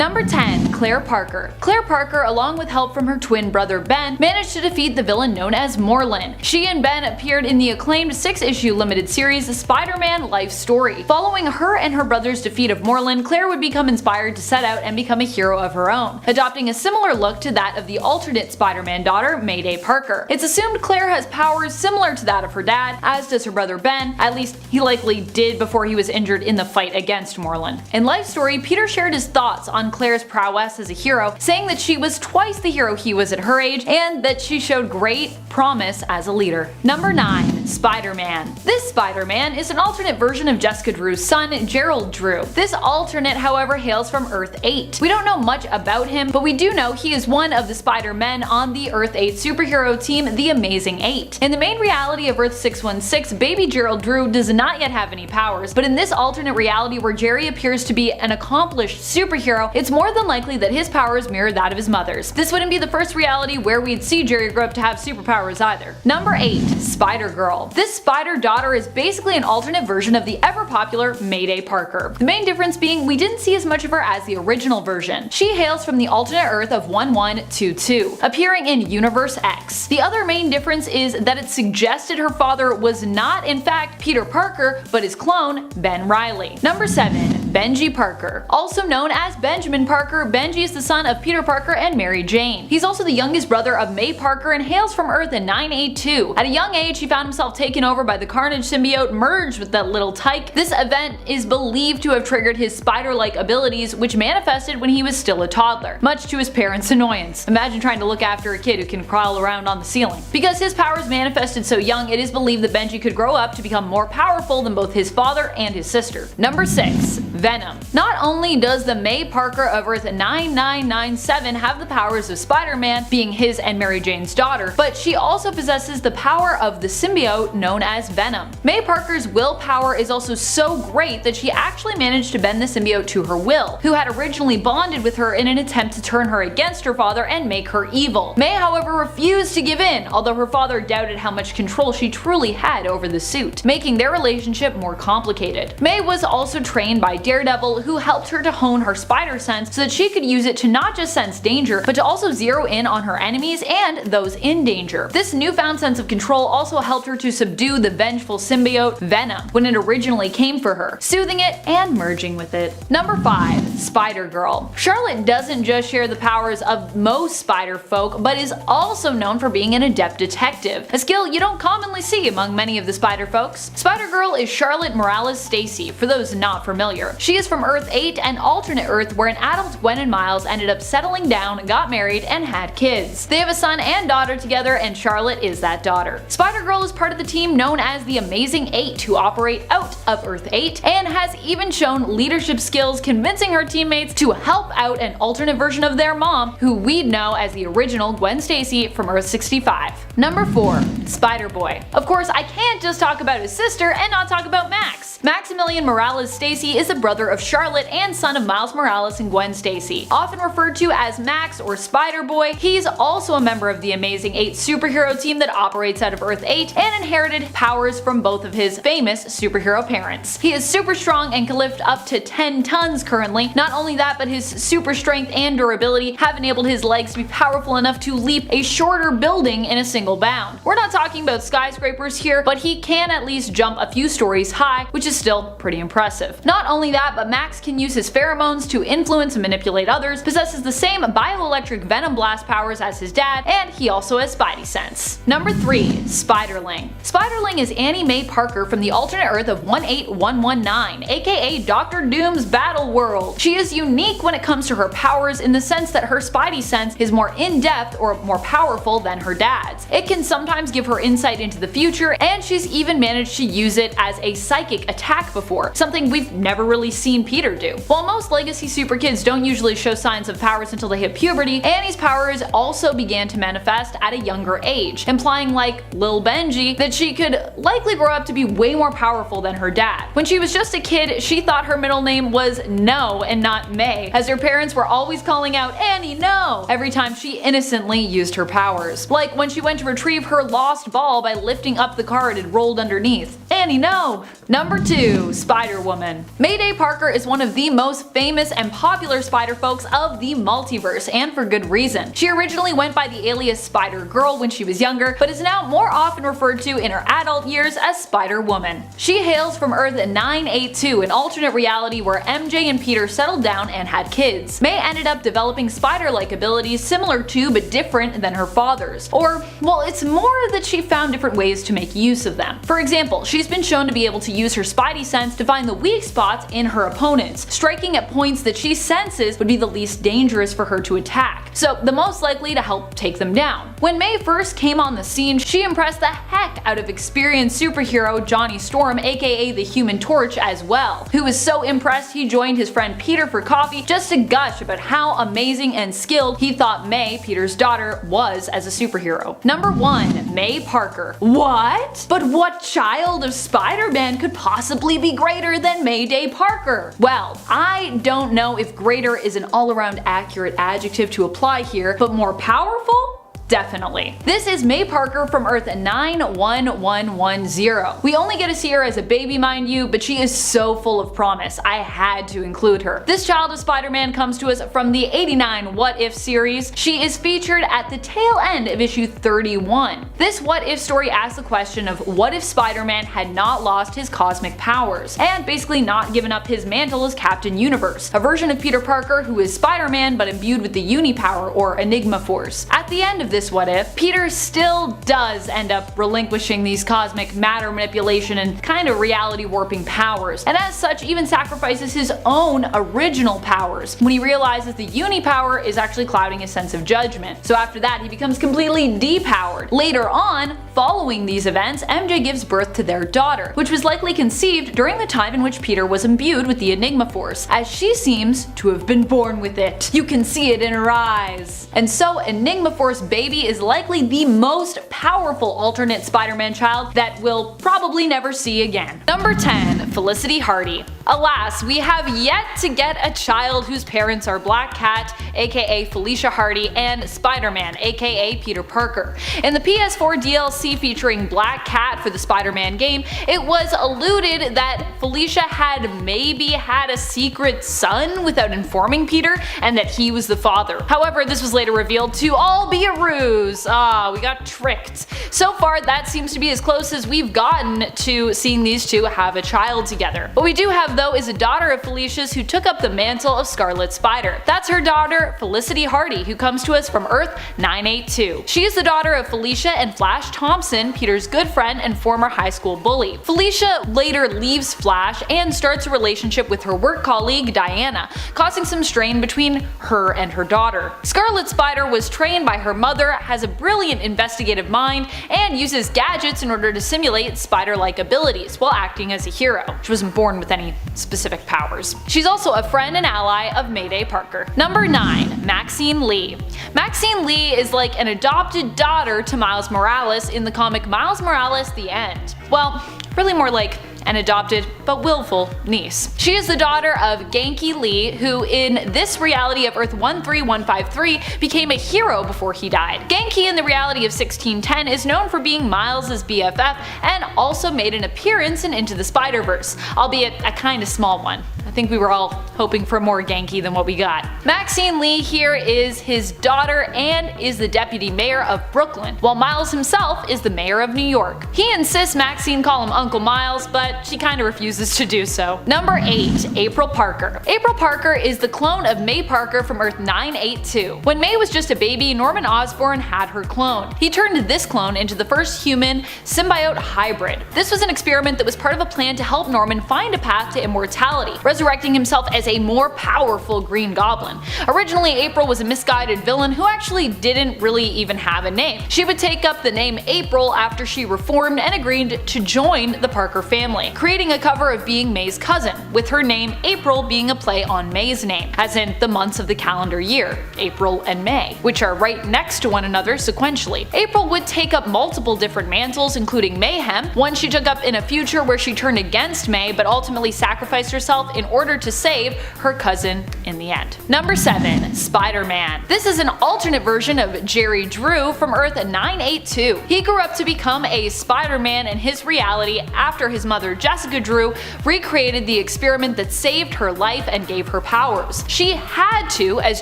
Number 10. Claire Parker. Claire Parker, along with help from her twin brother Ben, managed to defeat the villain known as Morlun. She and Ben appeared in the acclaimed 6-issue limited series The Spider-Man Life Story. Following her and her brother's defeat of Morlun, Claire would become inspired to set out and become a hero of her own, adopting a similar look to that of the alternate Spider-Man daughter, Mayday Parker. It's assumed Claire has powers similar to that of her dad, as does her brother Ben, at least he likely did before he was injured in the fight against Morlun. In Life Story, Peter shared his thoughts on Claire's prowess as a hero, saying that she was twice the hero he was at her age, and that she showed great promise as a leader. Number 9. Spider-Man. This Spider-Man is an alternate version of Jessica Drew's son, Gerald Drew. This alternate, however, hails from Earth 8. We don't know much about him, but we do know he is one of the Spider-Men on the Earth 8 superhero team, the Amazing 8. In the main reality of Earth 616, baby Gerald Drew does not yet have any powers, but in this alternate reality where Jerry appears to be an accomplished superhero, it's more than likely that his powers mirror that of his mother's. This wouldn't be the first reality where we'd see Jerry grow up to have superpowers either. Number 8. Spider-Girl. This spider daughter is basically an alternate version of the ever-popular Mayday Parker. The main difference being we didn't see as much of her as the original version. She hails from the alternate Earth of 1122, appearing in Universe X. The other main difference is that it suggested her father was not in fact Peter Parker, but his clone, Ben Reilly. Number 7. Benji Parker. Also known as Benjamin Parker, Benji is the son of Peter Parker and Mary Jane. He's also the youngest brother of May Parker and hails from Earth in 982. At a young age, he found himself taken over by the Carnage symbiote merged with that little tyke. This event is believed to have triggered his spider-like abilities, which manifested when he was still a toddler, much to his parents' annoyance. Imagine trying to look after a kid who can crawl around on the ceiling. Because his powers manifested so young, it is believed that Benji could grow up to become more powerful than both his father and his sister. Number 6. Venom. Not only does the May Parker of Earth 9997 have the powers of Spider-Man, being his and Mary Jane's daughter, but she also possesses the power of the symbiote known as Venom. May Parker's willpower is also so great that she actually managed to bend the symbiote to her will, who had originally bonded with her in an attempt to turn her against her father and make her evil. May, however, refused to give in, although her father doubted how much control she truly had over the suit, making their relationship more complicated. May was also trained by Daredevil, who helped her to hone her spider sense so that she could use it to not just sense danger, but to also zero in on her enemies and those in danger. This newfound sense of control also helped her to subdue the vengeful symbiote Venom when it originally came for her, soothing it and merging with it. Number 5. Spider-Girl. Charlotte doesn't just share the powers of most spider folk, but is also known for being an adept detective, a skill you don't commonly see among many of the spider folks. Spider-Girl is Charlotte Morales Stacy, for those not familiar. She is from Earth 8, an alternate Earth where an adult Gwen and Miles ended up settling down, got married, and had kids. They have a son and daughter together, and Charlotte is that daughter. Spider-Girl is part of the team known as the Amazing 8, who operate out of Earth 8, and has even shown leadership skills, convincing her teammates to help out an alternate version of their mom, who we'd know as the original Gwen Stacy from Earth 65. Number 4. Spider-Boy. Of course, I can't just talk about his sister and not talk about Max. Maximilian Morales Stacy is the brother of Charlotte and son of Miles Morales and Gwen Stacy. Often referred to as Max or Spider-Boy, he's also a member of the Amazing 8 superhero team that operates out of Earth 8 and inherited powers from both of his famous superhero parents. He is super strong and can lift up to 10 tons currently. Not only that, but his super strength and durability have enabled his legs to be powerful enough to leap a shorter building in a single bound. We're not talking about skyscrapers here, but he can at least jump a few stories high, which is still pretty impressive. Not only that, but Max can use his pheromones to influence and manipulate others, possesses the same bioelectric venom blast powers as his dad, and he also has spidey sense. Number 3. Spiderling. Spiderling is Annie Mae Parker from the alternate Earth of 18119, aka Dr. Doom's Battle World. She is unique when it comes to her powers in the sense that her spidey sense is more in-depth or more powerful than her dad's. It can sometimes give her insight into the future, and she's even managed to use it as a psychic attack before, something we've never really seen Peter do. While most legacy super kids don't usually show signs of powers until they hit puberty, Annie's powers also began to manifest at a younger age, implying, like Lil Benji, that she could likely grow up to be way more powerful than her dad. When she was just a kid, she thought her middle name was No and not May, as her parents were always calling out Annie no every time she innocently used her powers. Like when she went to retrieve her lost lost ball by lifting up the car it had rolled underneath. Annie, no! Number 2. Spider-Woman. Mayday Parker is one of the most famous and popular Spider-Folks of the multiverse, and for good reason. She originally went by the alias Spider-Girl when she was younger, but is now more often referred to in her adult years as Spider-Woman. She hails from Earth 982, an alternate reality where MJ and Peter settled down and had kids. May ended up developing spider-like abilities similar to but different than her father's. Or, well, it's more that she found different ways to make use of them. For example, she's been shown to be able to use her spidey sense to find the weak spots in her opponents, striking at points that she senses would be the least dangerous for her to attack, so the most likely to help take them down. When May first came on the scene, she impressed the heck out of experienced superhero Johnny Storm, aka the Human Torch, as well, who was so impressed he joined his friend Peter for coffee just to gush about how amazing and skilled he thought May, Peter's daughter, was as a superhero. Number 1. May Parker. What? But what child of Spider-Man could possibly be greater than Mayday Parker? Well, I don't know if greater is an all-around accurate adjective to apply here, but more powerful? Definitely. This is May Parker from Earth 91110. We only get to see her as a baby, mind you, but she is so full of promise, I had to include her. This child of Spider-Man comes to us from the 89 What If series. She is featured at the tail end of issue 31. This What If story asks the question of what if Spider-Man had not lost his cosmic powers, and basically not given up his mantle as Captain Universe, a version of Peter Parker who is Spider-Man but imbued with the Uni-Power or Enigma Force. At the end of this What If, Peter still does end up relinquishing these cosmic matter manipulation and kind of reality warping powers, and as such even sacrifices his own original powers when he realizes the Uni-Power is actually clouding his sense of judgment. So after that he becomes completely depowered. Later on, following these events, MJ gives birth to their daughter, which was likely conceived during the time in which Peter was imbued with the Enigma Force, as she seems to have been born with it. You can see it in her eyes. And so Enigma Force baby is likely the most powerful alternate Spider-Man child that we'll probably never see again. Number 10. Felicity Hardy. Alas, we have yet to get a child whose parents are Black Cat, aka Felicia Hardy, and Spider-Man, aka Peter Parker. In the PS4 DLC featuring Black Cat for the Spider-Man game, it was alluded that Felicia had maybe had a secret son without informing Peter, and that he was the father. However, this was later revealed to all be a ruse. We got tricked. So far, that seems to be as close as we've gotten to seeing these two have a child together. What we do have though is a daughter of Felicia's who took up the mantle of Scarlet Spider. That's her daughter, Felicity Hardy, who comes to us from Earth 982. She is the daughter of Felicia and Flash Thompson, Peter's good friend and former high school bully. Felicia later leaves Flash and starts a relationship with her work colleague Diana, causing some strain between her and her daughter. Scarlet Spider was trained by her mother, has a brilliant investigative mind, and uses gadgets in order to simulate spider-like abilities while acting as a hero. She wasn't born with any specific powers. She's also a friend and ally of Mayday Parker. Number 9. Maxine Lee. Maxine Lee is like an adopted daughter to Miles Morales in the comic Miles Morales: The End. Well, really more like an adopted but willful niece. She is the daughter of Genki Lee, who in this reality of Earth 13153 became a hero before he died. Genki in the reality of 1610 is known for being Miles' BFF and also made an appearance in Into the Spider-Verse, albeit a kinda small one. I think we were all hoping for more Genki than what we got. Maxine Lee here is his daughter and is the deputy mayor of Brooklyn, while Miles himself is the mayor of New York. He insists Maxine call him Uncle Miles, but she kinda refuses to do so. Number 8. April Parker. April Parker is the clone of May Parker from Earth 982. When May was just a baby, Norman Osborn had her clone. He turned this clone into the first human symbiote hybrid. This was an experiment that was part of a plan to help Norman find a path to immortality, resurrecting himself as a more powerful Green Goblin. Originally, April was a misguided villain who actually didn't really even have a name. She would take up the name April after she reformed and agreed to join the Parker family, creating a cover of being May's cousin, with her name April being a play on May's name, as in the months of the calendar year, April and May, which are right next to one another sequentially. April would take up multiple different mantles, including Mayhem, one she took up in a future where she turned against May but ultimately sacrificed herself in order to save her cousin in the end. Number 7. Spider-Man. This is an alternate version of Jerry Drew from Earth 982. He grew up to become a Spider-Man in his reality after his mother Jessica Drew recreated the experiment that saved her life and gave her powers. She had to, as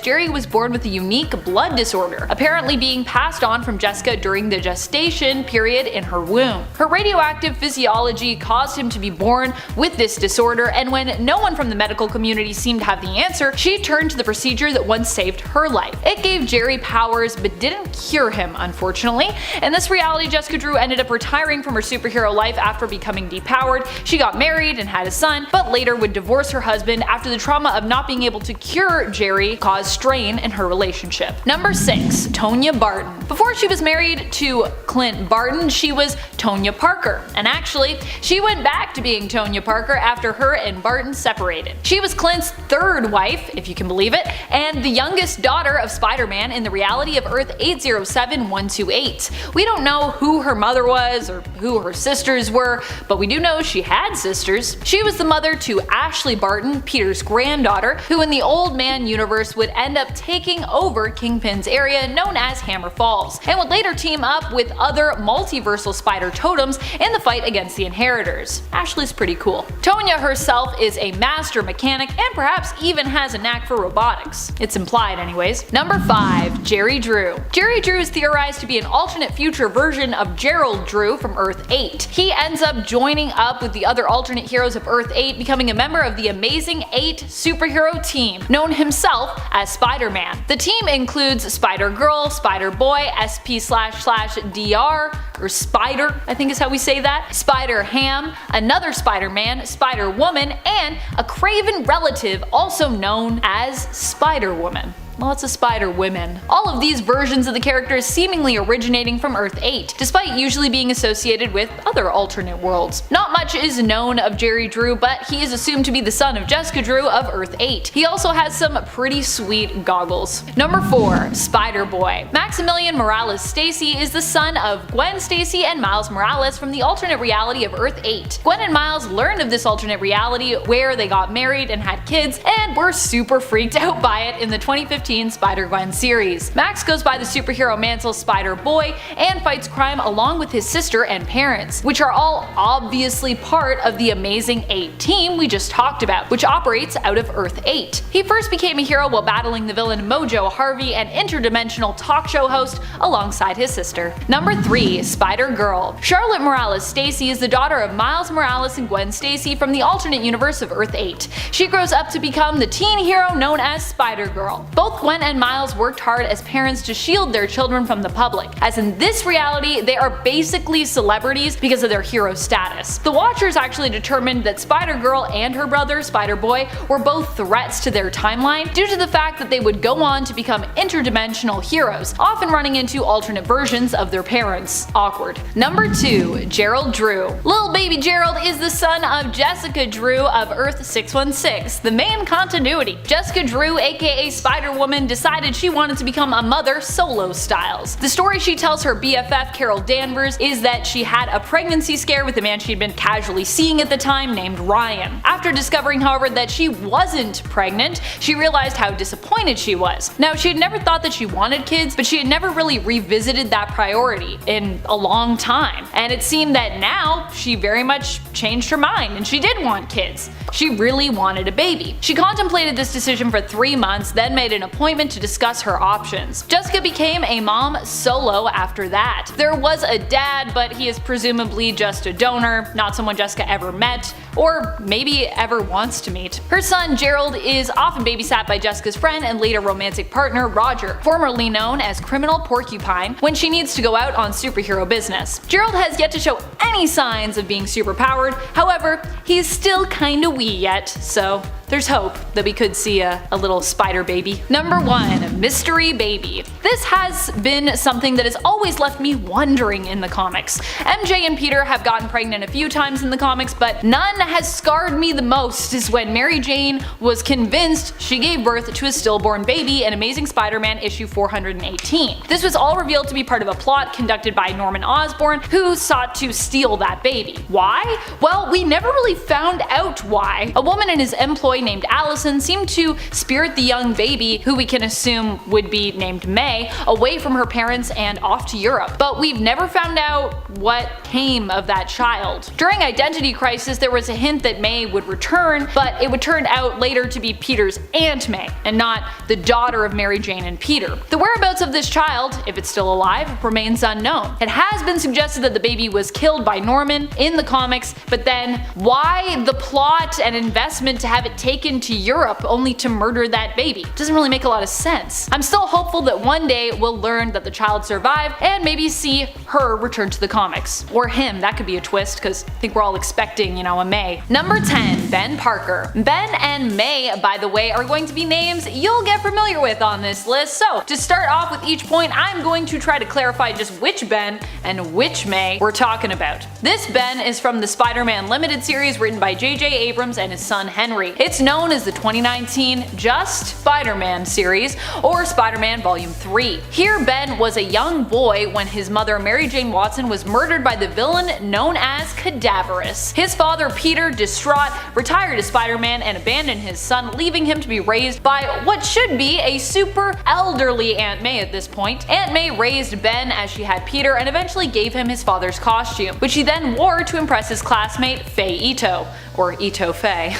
Jerry was born with a unique blood disorder, apparently being passed on from Jessica during the gestation period in her womb. Her radioactive physiology caused him to be born with this disorder, and when no one from the medical community seemed to have the answer, she turned to the procedure that once saved her life. It gave Jerry powers but didn't cure him, unfortunately. In this reality, Jessica Drew ended up retiring from her superhero life after becoming depowered. She got married and had a son, but later would divorce her husband after the trauma of not being able to cure Jerry caused strain in her relationship. Number 6. Tonya Barton. Before she was married to Clint Barton, she was Tonya Parker, and actually, she went back to being Tonya Parker after her and Barton separated. She was Clint's third wife, if you can believe it, and the youngest daughter of Spider-Man in the reality of Earth 807128. We don't know who her mother was or who her sisters were, but we do know she had sisters. She was the mother to Ashley Barton, Peter's granddaughter, who in the Old Man universe would end up taking over Kingpin's area known as Hammer Falls, and would later team up with other multiversal spider totems in the fight against the Inheritors. Ashley's pretty cool. Tonya herself is a master mechanic and perhaps even has a knack for robotics. It's implied anyways. Number 5. Jerry Drew. Jerry Drew is theorized to be an alternate future version of Gerald Drew from Earth 8. He ends up joining up with the other alternate heroes of Earth 8, becoming a member of the Amazing 8 superhero team, known himself as Spider-Man. The team includes Spider-Girl, Spider-Boy, SP//DR, or Spider, I think is how we say that, Spider-Ham, another Spider-Man, Spider-Woman, and a Craven relative also known as Spider-Woman. Lots of Spider-Women. All of these versions of the characters seemingly originating from Earth 8, despite usually being associated with other alternate worlds. Not much is known of Jerry Drew, but he is assumed to be the son of Jessica Drew of Earth 8. He also has some pretty sweet goggles. Number 4. Spider-Boy. Maximilian Morales Stacy is the son of Gwen Stacy and Miles Morales from the alternate reality of Earth 8. Gwen and Miles learned of this alternate reality where they got married and had kids, and were super freaked out by it in the 2015 Spider-Gwen series. Max goes by the superhero mantle Spider-Boy and fights crime along with his sister and parents, which are all obviously part of the Amazing 8 team we just talked about, which operates out of Earth 8. He first became a hero while battling the villain Mojo Harvey, an interdimensional talk show host, alongside his sister. Number 3. Spider-Girl. Charlotte Morales Stacy is the daughter of Miles Morales and Gwen Stacy from the alternate universe of Earth 8. She grows up to become the teen hero known as Spider-Girl. Both Gwen and Miles worked hard as parents to shield their children from the public, as in this reality they are basically celebrities because of their hero status. The Watchers actually determined that Spider-Girl and her brother Spider-Boy were both threats to their timeline due to the fact that they would go on to become interdimensional heroes, often running into alternate versions of their parents. Awkward. Number 2. Gerald Drew. Little baby Gerald is the son of Jessica Drew of Earth 616, the main continuity. Jessica Drew, aka Spider-Woman, decided she wanted to become a mother solo styles. The story she tells her BFF Carol Danvers is that she had a pregnancy scare with a man she'd been casually seeing at the time named Ryan. After discovering, however, that she wasn't pregnant, she realized how disappointed she was. Now, she had never thought that she wanted kids, but she had never really revisited that priority in a long time. And it seemed that now she very much changed her mind and she did want kids. She really wanted a baby. She contemplated this decision for 3 months, then made an appointment to discuss her options. Jessica became a mom solo after that. There was a dad, but he is presumably just a donor, not someone Jessica ever met, or maybe ever wants to meet. Her son Gerald is often babysat by Jessica's friend and later romantic partner Roger, formerly known as Criminal Porcupine, when she needs to go out on superhero business. Gerald has yet to show any signs of being superpowered, however, he's still kinda wee yet, so there's hope that we could see a little spider baby. Number Number 1. Mystery Baby. This has been something that has always left me wondering in the comics. MJ and Peter have gotten pregnant a few times in the comics, but none has scarred me the most is when Mary Jane was convinced she gave birth to a stillborn baby in Amazing Spider-Man issue 418. This was all revealed to be part of a plot conducted by Norman Osborn, who sought to steal that baby. Why? Well, we never really found out why. A woman in his employ named Allison seemed to spirit the young baby, who we can assume would be named May, away from her parents and off to Europe. But we've never found out what came of that child. During Identity Crisis, there was a hint that May would return, but it would turn out later to be Peter's Aunt May, and not the daughter of Mary Jane and Peter. The whereabouts of this child, if it's still alive, remains unknown. It has been suggested that the baby was killed by Norman in the comics, but then why the plot and investment to have it taken to Europe only to murder that baby? Doesn't really make a lot of sense. I'm still hopeful that one day we'll learn that the child survived and maybe see her return to the comics. Or him, that could be a twist, because I think we're all expecting, a May. Number 10. Ben Parker. Ben and May, by the way, are going to be names you'll get familiar with on this list, so to start off with each point, I'm going to try to clarify just which Ben and which May we're talking about. This Ben is from the Spider-Man Limited series written by J.J. Abrams and his son Henry. It's known as the 2019 Just Spider-Man series, or Spider-Man Volume 3. Here Ben was a young boy when his mother Mary Jane Watson was murdered by the villain known as Cadaverous. His father Peter, distraught, retired as Spider-Man and abandoned his son, leaving him to be raised by what should be a super elderly Aunt May at this point. Aunt May raised Ben as she had Peter and eventually gave him his father's costume, which he then wore to impress his classmate Faye Ito, or Ito Faye,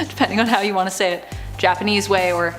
depending on how you want to say it, Japanese way or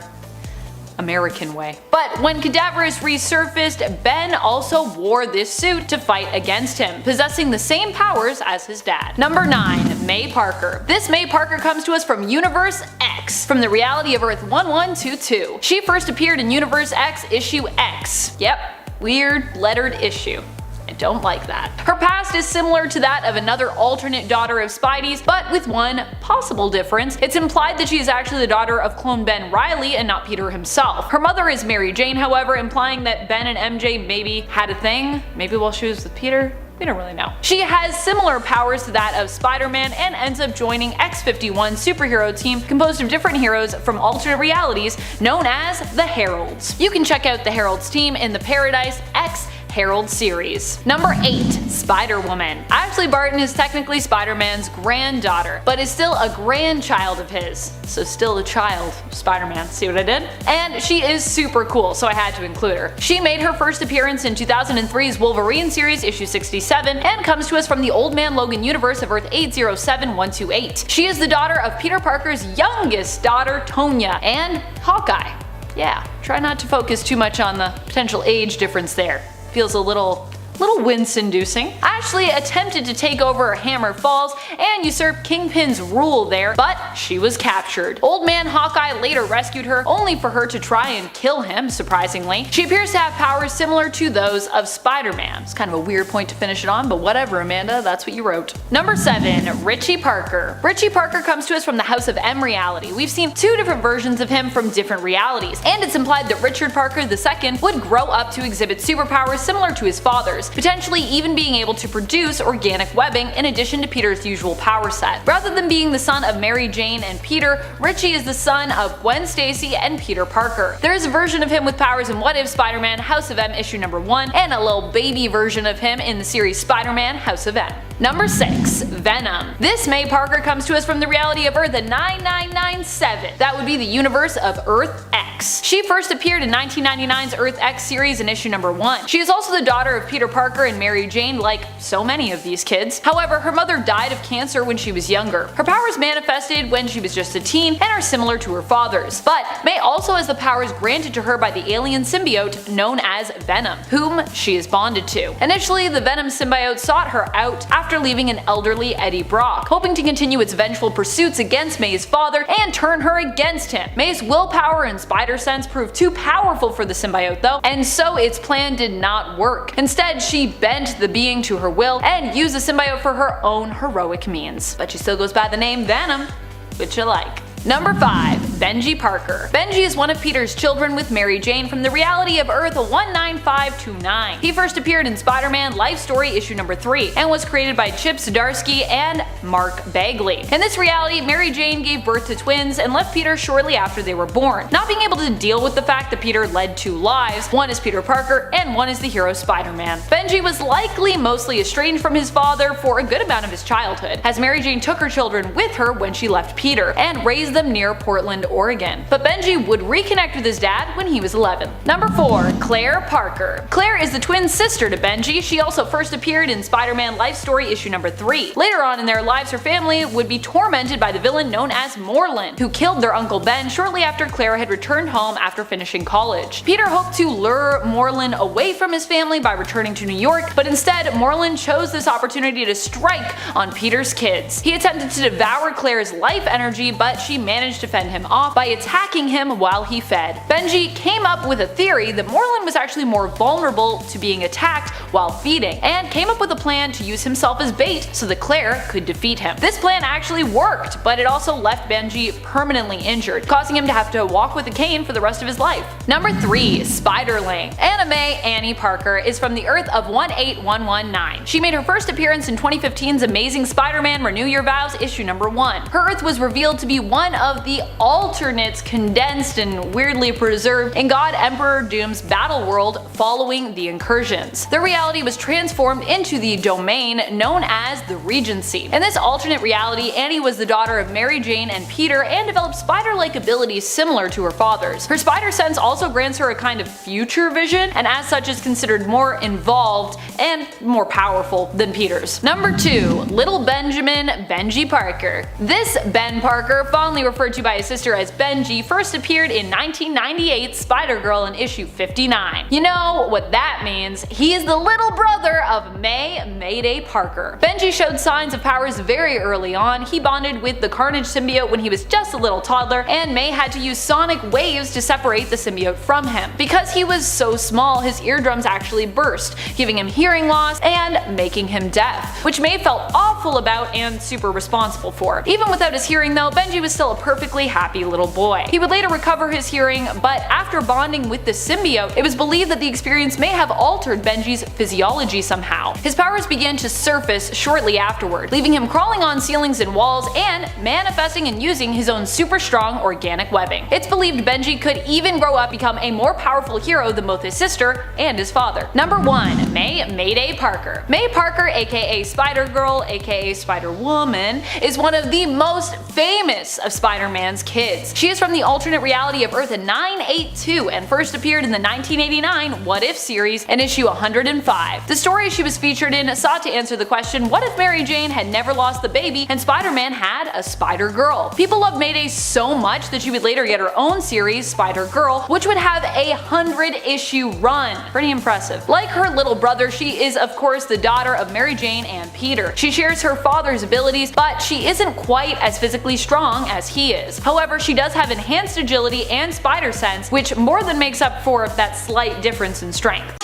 American way. But when Cadaverous resurfaced, Ben also wore this suit to fight against him, possessing the same powers as his dad. Number 9. May Parker. This May Parker comes to us from Universe X, from the reality of Earth 1122. She first appeared in Universe X issue X. Yep, weird lettered issue. I don't like that. Her past is similar to that of another alternate daughter of Spidey's, but with one possible difference. It's implied that she is actually the daughter of clone Ben Reilly and not Peter himself. Her mother is Mary Jane, however, implying that Ben and MJ maybe had a thing, maybe while she was with Peter. We don't really know. She has similar powers to that of Spider-Man and ends up joining X-51's superhero team composed of different heroes from alternate realities known as the Heralds. You can check out the Heralds team in the Paradise X Herald series. Number 8. Spider-Woman. Ashley Barton is technically Spider-Man's granddaughter, but is still a grandchild of his, so still a child of Spider-Man. See what I did? And she is super cool, so I had to include her. She made her first appearance in 2003's Wolverine series issue 67 and comes to us from the Old Man Logan universe of Earth 807128. She is the daughter of Peter Parker's youngest daughter, Tonya, and Hawkeye. Yeah, try not to focus too much on the potential age difference there. Feels a little wince-inducing. Ashley attempted to take over Hammer Falls and usurp Kingpin's rule there, but she was captured. Old Man Hawkeye later rescued her, only for her to try and kill him, surprisingly. She appears to have powers similar to those of Spider-Man. It's kind of a weird point to finish it on, but whatever, Amanda, that's what you wrote. Number 7. Richie Parker. Richie Parker comes to us from the House of M reality. We've seen 2 different versions of him from different realities, and it's implied that Richard Parker II would grow up to exhibit superpowers similar to his father's, potentially even being able to produce organic webbing in addition to Peter's usual power set. Rather than being the son of Mary Jane and Peter, Richie is the son of Gwen Stacy and Peter Parker. There is a version of him with powers in What If Spider-Man House of M issue number 1, and a little baby version of him in the series Spider-Man House of M. Number 6. Venom. This May Parker comes to us from the reality of Earth 9997. That would be the universe of Earth X. She first appeared in 1999's Earth X series in issue number 1. She is also the daughter of Peter Parker and Mary Jane, like so many of these kids. However, her mother died of cancer when she was younger. Her powers manifested when she was just a teen and are similar to her father's. But May also has the powers granted to her by the alien symbiote known as Venom, whom she is bonded to. Initially, the Venom symbiote sought her out after leaving an elderly Eddie Brock, hoping to continue its vengeful pursuits against May's father and turn her against him. May's willpower and spider sense proved too powerful for the symbiote though, and so its plan did not work. Instead, she bent the being to her will and used the symbiote for her own heroic means. But she still goes by the name Venom, which I like. Number 5. Benji Parker. Benji is one of Peter's children with Mary Jane from the reality of Earth 19529. He first appeared in Spider-Man Life Story issue number 3 and was created by Chip Zdarsky and Mark Bagley. In this reality, Mary Jane gave birth to twins and left Peter shortly after they were born, not being able to deal with the fact that Peter led 2 lives, one is Peter Parker and one is the hero Spider-Man. Benji was likely mostly estranged from his father for a good amount of his childhood, as Mary Jane took her children with her when she left Peter and raised them near Portland, Oregon. But Benji would reconnect with his dad when he was 11. Number 4. Claire Parker. Claire is the twin sister to Benji. She also first appeared in Spider-Man Life Story issue number 3. Later on in their lives, her family would be tormented by the villain known as Morlun, who killed their Uncle Ben shortly after Claire had returned home after finishing college. Peter hoped to lure Morlun away from his family by returning to New York, but instead Morlun chose this opportunity to strike on Peter's kids. He attempted to devour Claire's life energy, but she managed to fend him off by attacking him while he fed. Benji came up with a theory that Morlun was actually more vulnerable to being attacked while feeding, and came up with a plan to use himself as bait so that Claire could defeat him. This plan actually worked, but it also left Benji permanently injured, causing him to have to walk with a cane for the rest of his life. Number 3. Spiderling. Anna Mae Annie Parker is from the Earth of 18119. She made her first appearance in 2015's Amazing Spider-Man Renew Your Vows issue number 1. Her Earth was revealed to be one of the alternates condensed and weirdly preserved in God Emperor Doom's battle world following the incursions. The reality was transformed into the domain known as the Regency. In this alternate reality, Annie was the daughter of Mary Jane and Peter and developed spider-like abilities similar to her father's. Her spider sense also grants her a kind of future vision, and as such is considered more involved and more powerful than Peter's. Number 2. Little Benjamin Benji Parker. This Ben Parker, fondly referred to by his sister as Benji, first appeared in 1998's Spider-Girl in issue 59. You know what that means. He is the little brother of Mayday Parker. Benji showed signs of powers very early on. He bonded with the Carnage symbiote when he was just a little toddler, and May had to use sonic waves to separate the symbiote from him. Because he was so small, his eardrums actually burst, giving him hearing loss and making him deaf, which May felt awful about and super responsible for. Even without his hearing though, Benji was still a perfectly happy little boy. He would later recover his hearing, but after bonding with the symbiote, it was believed that the experience may have altered Benji's physiology somehow. His powers began to surface shortly afterward, leaving him crawling on ceilings and walls and manifesting and using his own super strong organic webbing. It's believed Benji could even grow up become a more powerful hero than both his sister and his father. Number 1. Mayday Parker. May Parker, aka Spider-Girl, aka Spider-Woman, is one of the most famous of Spider-Man's kids. She is from the alternate reality of Earth 982 and first appeared in the 1989 What If series in issue 105. The story she was featured in sought to answer the question, what if Mary Jane had never lost the baby and Spider-Man had a Spider-Girl? People loved Mayday so much that she would later get her own series, Spider-Girl, which would have a 100-issue run. Pretty impressive. Like her little brother, she is of course the daughter of Mary Jane and Peter. She shares her father's abilities, but she isn't quite as physically strong as he is. However, she does have enhanced agility and spider sense, which more than makes up for that slight difference in strength.